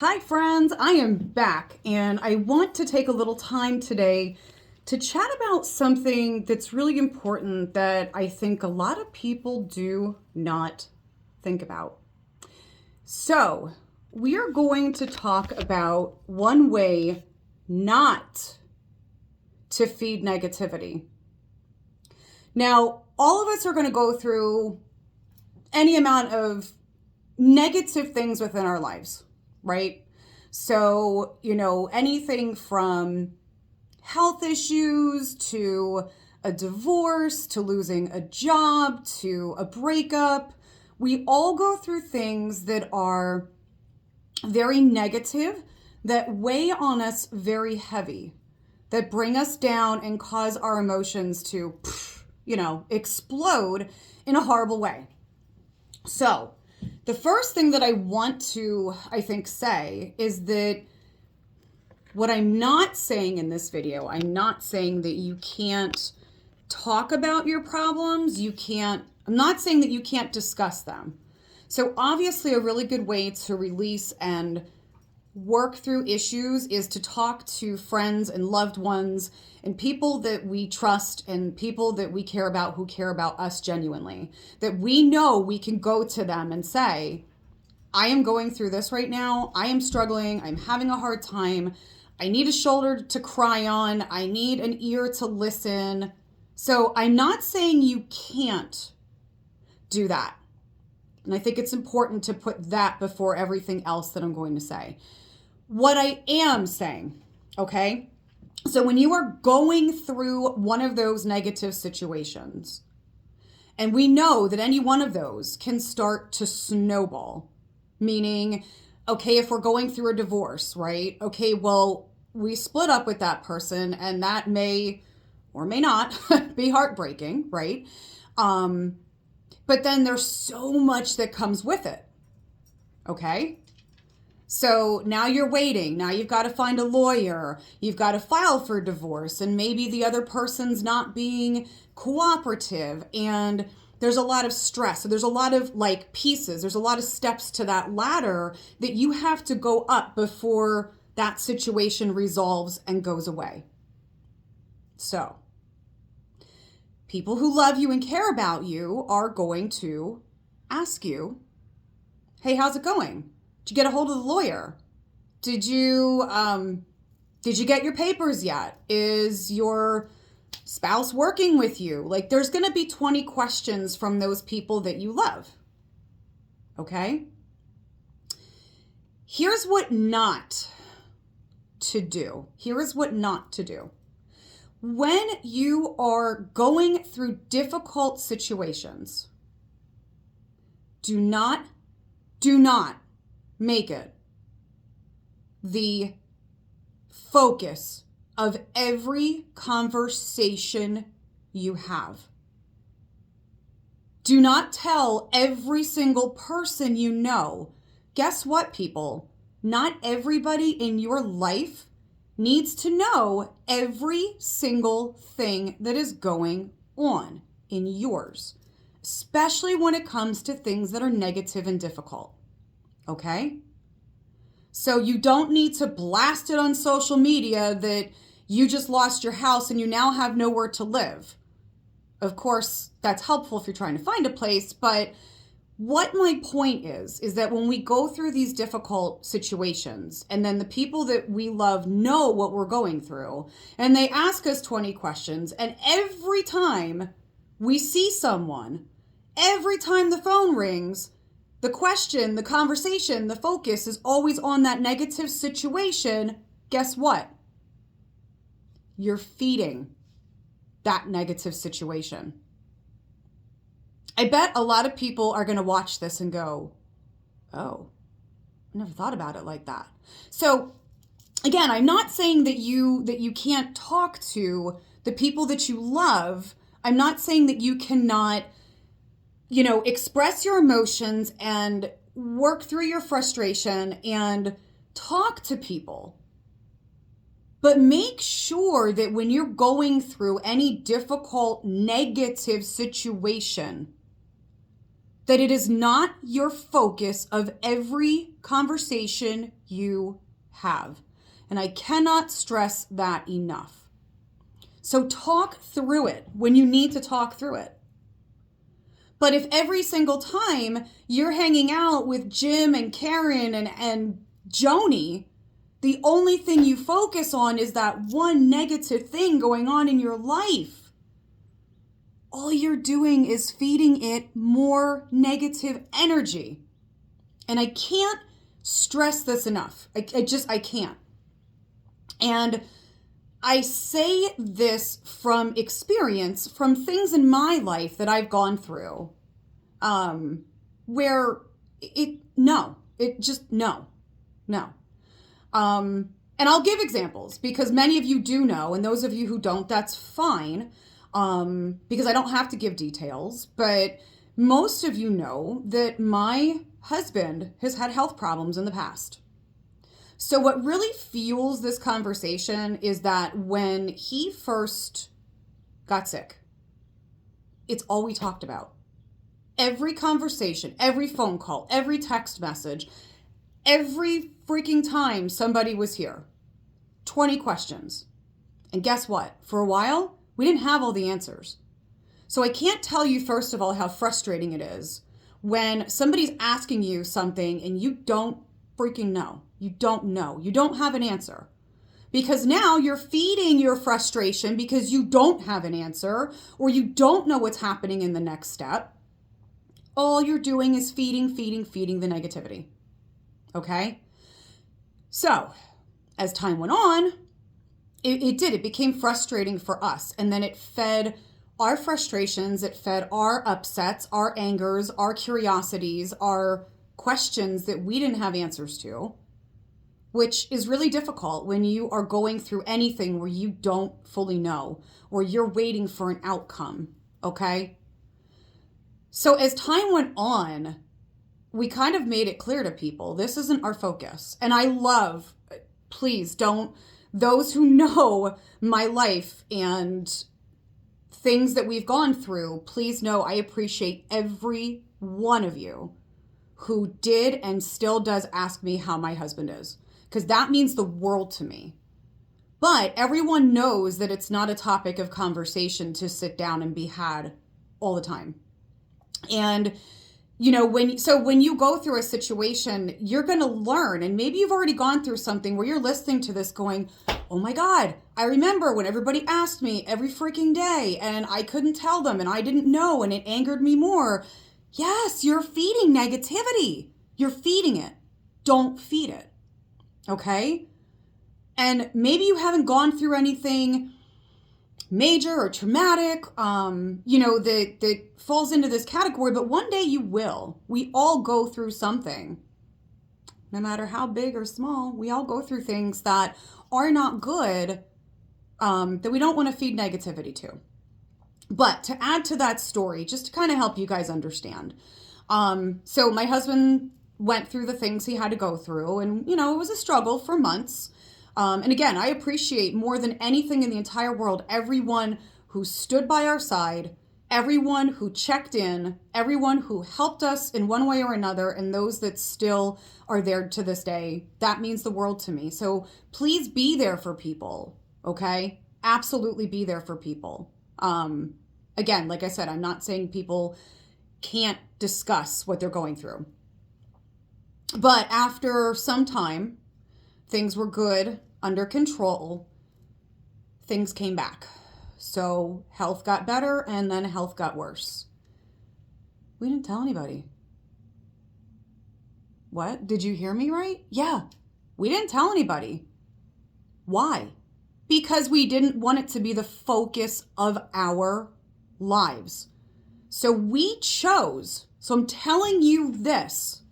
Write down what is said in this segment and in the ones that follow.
Hi, friends. I am back, and I want to take a little time today to chat about something that's really important that I think a lot of people do not think about. So, we are going to talk about one way not to feed negativity. Now, all of us are going to go through any amount of negative things within our lives, right? So, anything from health issues to a divorce to losing a job to a breakup. We all go through things that are very negative, that weigh on us very heavy, that bring us down and cause our emotions to, explode in a horrible way. So, the first thing that I want to, I think, say is that what I'm not saying in this video, I'm not saying that you can't talk about your problems. I'm not saying that you can't discuss them. So, obviously, a really good way to release and work through issues is to talk to friends and loved ones and people that we trust and people that we care about who care about us genuinely. That we know we can go to them and say, I am going through this right now. I am struggling. I'm having a hard time. I need a shoulder to cry on. I need an ear to listen. So I'm not saying you can't do that. And I think it's important to put that before everything else that I'm going to say. What I am saying, okay? So when you are going through one of those negative situations, and we know that any one of those can start to snowball, meaning, okay, if we're going through a divorce, right? Okay, well, we split up with that person and that may or may not be heartbreaking, right? But then there's so much that comes with it, okay? So now you're waiting. Now you've got to find a lawyer. You've got to file for divorce. And maybe the other person's not being cooperative. And there's a lot of stress. So there's a lot of pieces. There's a lot of steps to that ladder that you have to go up before that situation resolves and goes away. So people who love you and care about you are going to ask you, hey, how's it going? Did you get a hold of the lawyer? Did you get your papers yet? Is your spouse working with you? There's going to be 20 questions from those people that you love. Okay? Here's what not to do. Here is what not to do. When you are going through difficult situations, do not make it the focus of every conversation you have. Do not tell every single person you know. Guess what, people? Not everybody in your life needs to know every single thing that is going on in yours, especially when it comes to things that are negative and difficult. Okay? So you don't need to blast it on social media that you just lost your house and you now have nowhere to live. Of course, that's helpful if you're trying to find a place, but what my point is that when we go through these difficult situations and then the people that we love know what we're going through and they ask us 20 questions, and every time we see someone, every time the phone rings, the question, the conversation, the focus is always on that negative situation. Guess what? You're feeding that negative situation. I bet a lot of people are going to watch this and go, oh, I never thought about it like that. So again, I'm not saying that you can't talk to the people that you love. I'm not saying that you cannot express your emotions and work through your frustration and talk to people. But make sure that when you're going through any difficult, negative situation, that it is not your focus of every conversation you have. And I cannot stress that enough. So talk through it when you need to talk through it. But if every single time you're hanging out with Jim and Karen and Joni, the only thing you focus on is that one negative thing going on in your life, all you're doing is feeding it more negative energy. And I can't stress this enough. I can't. And I say this from experience, from things in my life that I've gone through, where no. And I'll give examples because many of you do know, and those of you who don't, that's fine, because I don't have to give details, but most of you know that my husband has had health problems in the past. So what really fuels this conversation is that when he first got sick, it's all we talked about. Every conversation, every phone call, every text message, every freaking time somebody was here, 20 questions. And guess what? For a while, we didn't have all the answers. So I can't tell you, first of all, how frustrating it is when somebody's asking you something and you don't freaking know. You don't know. You don't have an answer. Because now you're feeding your frustration because you don't have an answer or you don't know what's happening in the next step. All you're doing is feeding the negativity. Okay? So, as time went on, it became frustrating for us. And then it fed our frustrations, it fed our upsets, our angers, our curiosities, our questions that we didn't have answers to, which is really difficult when you are going through anything where you don't fully know or you're waiting for an outcome, okay? So as time went on, we kind of made it clear to people, this isn't our focus. And I love, please don't, those who know my life and things that we've gone through, please know I appreciate every one of you who did and still does ask me how my husband is, because that means the world to me. But everyone knows that it's not a topic of conversation to sit down and be had all the time. And you know, when you go through a situation, you're going to learn, and maybe you've already gone through something where you're listening to this going, oh my God, I remember when everybody asked me every freaking day and I couldn't tell them and I didn't know and it angered me more. Yes, you're feeding negativity. You're feeding it. Don't feed it. Okay? And maybe you haven't gone through anything major or traumatic, that falls into this category, but one day you will. We all go through something. No matter how big or small, we all go through things that are not good, that we don't want to feed negativity to. But to add to that story, just to kind of help you guys understand. So my husband went through the things he had to go through, and, it was a struggle for months. And again, I appreciate more than anything in the entire world, everyone who stood by our side, everyone who checked in, everyone who helped us in one way or another, and those that still are there to this day. That means the world to me. So please be there for people, okay? Absolutely be there for people. Again, like I said, I'm not saying people can't discuss what they're going through. But after some time, things were good, under control, things came back. So health got better and then health got worse. We didn't tell anybody. What? Did you hear me right? Yeah, we didn't tell anybody. Why? Because we didn't want it to be the focus of our lives. So we chose. So I'm telling you this.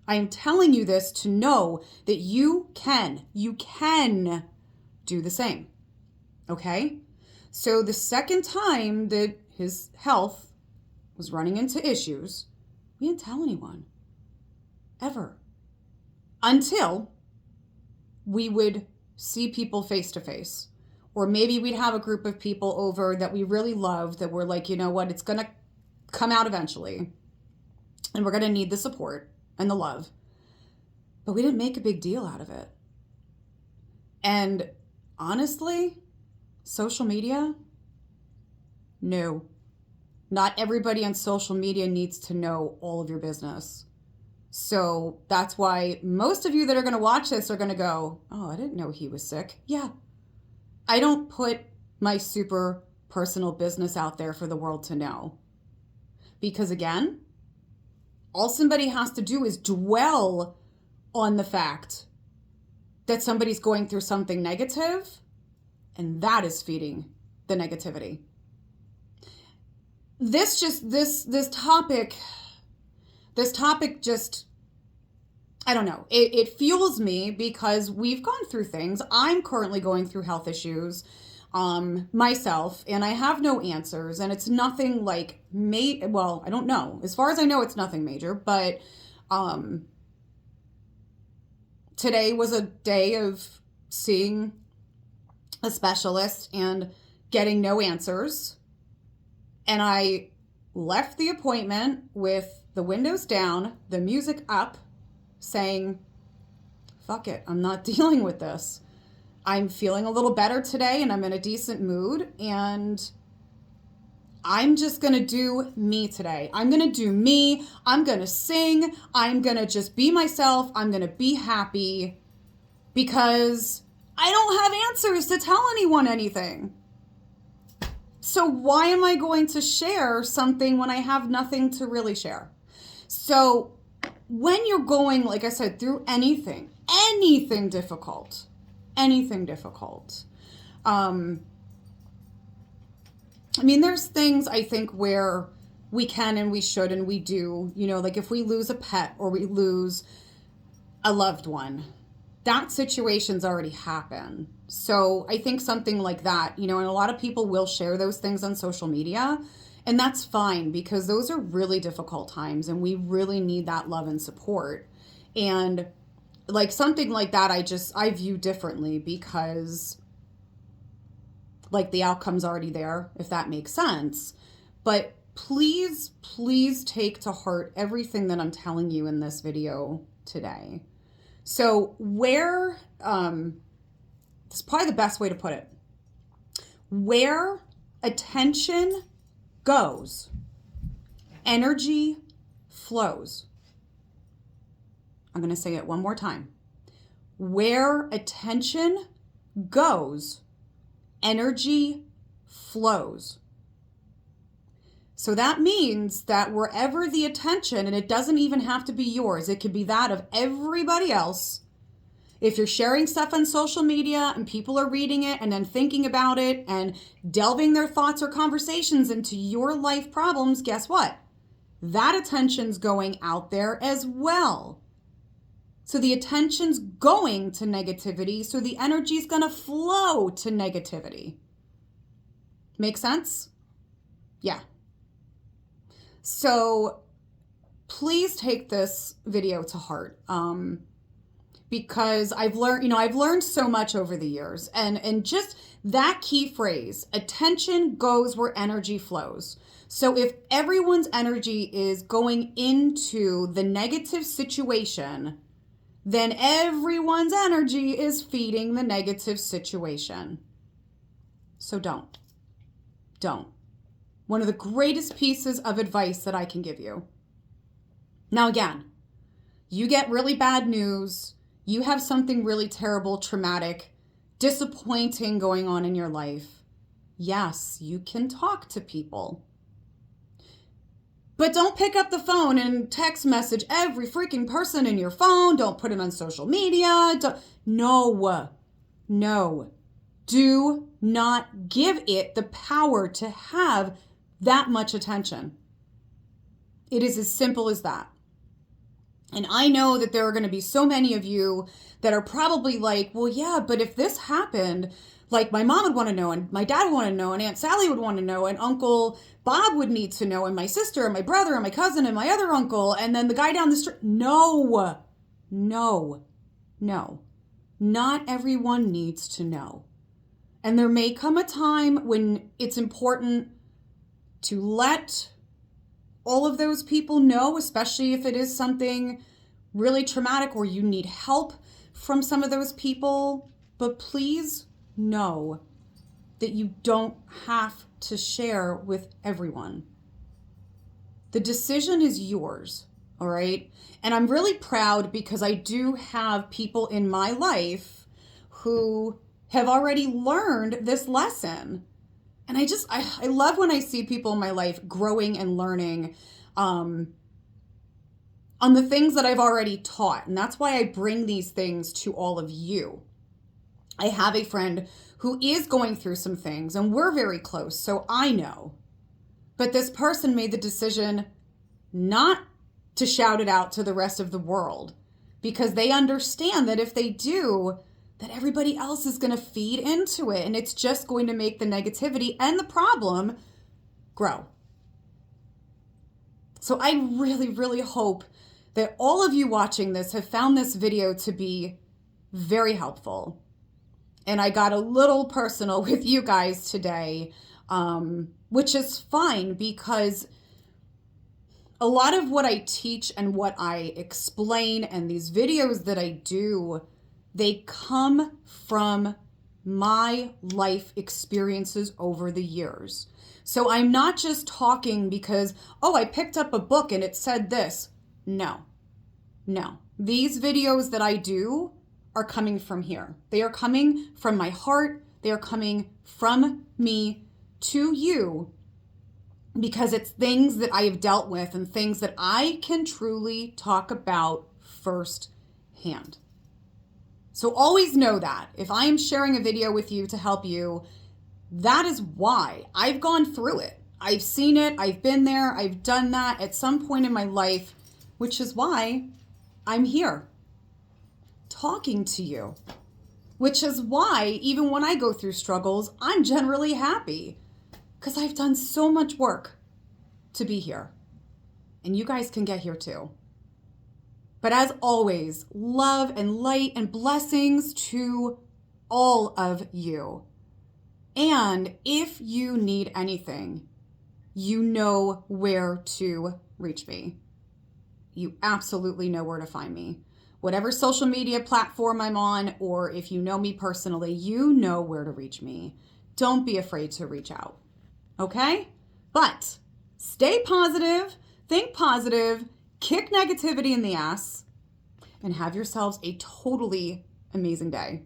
I am telling you this to know that you can do the same. Okay? So the second time that his health was running into issues, we didn't tell anyone. Ever. Until we would see people face to face. Or maybe we'd have a group of people over that we really loved that were like, you know what, it's going to come out eventually. and we're going to need the support and the love. But we didn't make a big deal out of it. And honestly, social media, no. Not everybody on social media needs to know all of your business. So that's why most of you that are going to watch this are going to go, oh, I didn't know he was sick. Yeah. I don't put my super personal business out there for the world to know. Because again, all somebody has to do is dwell on the fact that somebody's going through something negative, and that is feeding the negativity. This topic just, I don't know, it fuels me because we've gone through things. I'm currently going through health issues myself, and I have no answers, and it's nothing like, well, I don't know. As far as I know, it's nothing major, but today was a day of seeing a specialist and getting no answers. And I left the appointment with the windows down, the music up, saying, fuck it, I'm not dealing with this. I'm feeling a little better today and I'm in a decent mood, and I'm just going to do me today. I'm going to do me. I'm going to sing. I'm going to just be myself. I'm going to be happy because I don't have answers to tell anyone anything. So why am I going to share something when I have nothing to really share? So when you're going, like I said, through anything difficult, I mean, there's things I think where we can and we should and we do, like if we lose a pet or we lose a loved one, that situation's already happened. So I think something like that, and a lot of people will share those things on social media, and that's fine because those are really difficult times and we really need that love and support. And like something like that, I view differently because like the outcome's already there, if that makes sense. But please take to heart everything that I'm telling you in this video today. So where, this is probably the best way to put it. Where attention goes, energy flows. I'm going to say it one more time. Where attention goes, energy flows. So that means that wherever the attention, and it doesn't even have to be yours, it could be that of everybody else. If you're sharing stuff on social media and people are reading it and then thinking about it and delving their thoughts or conversations into your life problems, guess what? That attention's going out there as well. So the attention's going to negativity, so the energy's going to flow to negativity. Make sense? Yeah. So please take this video to heart, because I've learned so much over the years, and just that key phrase, attention goes where energy flows. So if everyone's energy is going into the negative situation, then everyone's energy is feeding the negative situation. So don't. One of the greatest pieces of advice that I can give you. Now again, you get really bad news, you have something really terrible, traumatic, disappointing going on in your life. Yes, you can talk to people. But don't pick up the phone and text message every freaking person in your phone. Don't put it on social media. No. Do not give it the power to have that much attention. It is as simple as that. And I know that there are going to be so many of you that are probably like, well, yeah, but if this happened, like my mom would want to know, and my dad would want to know, and Aunt Sally would want to know, and Uncle Bob would need to know, and my sister, and my brother, and my cousin, and my other uncle, and then the guy down the street. No. Not everyone needs to know. And there may come a time when it's important to let all of those people know, especially if it is something really traumatic or you need help from some of those people. But please know that you don't have to share with everyone. The decision is yours, all right? And I'm really proud because I do have people in my life who have already learned this lesson. And I love when I see people in my life growing and learning on the things that I've already taught. And that's why I bring these things to all of you. I have a friend who is going through some things and we're very close, so I know. But this person made the decision not to shout it out to the rest of the world because they understand that if they do, that everybody else is going to feed into it and it's just going to make the negativity and the problem grow. So I really, really hope that all of you watching this have found this video to be very helpful. And I got a little personal with you guys today, which is fine because a lot of what I teach and what I explain and these videos that I do, they come from my life experiences over the years. So I'm not just talking because, oh, I picked up a book and it said this. No. These videos that I do are coming from here. They are coming from my heart. They are coming from me to you because it's things that I have dealt with and things that I can truly talk about firsthand. So always know that if I am sharing a video with you to help you, that is why I've gone through it. I've seen it. I've been there. I've done that at some point in my life, which is why I'm here talking to you, which is why even when I go through struggles, I'm generally happy because I've done so much work to be here and you guys can get here too. But as always, love and light and blessings to all of you. And if you need anything, you know where to reach me. You absolutely know where to find me. Whatever social media platform I'm on, or if you know me personally, you know where to reach me. Don't be afraid to reach out, okay? But stay positive, think positive, kick negativity in the ass, and have yourselves a totally amazing day.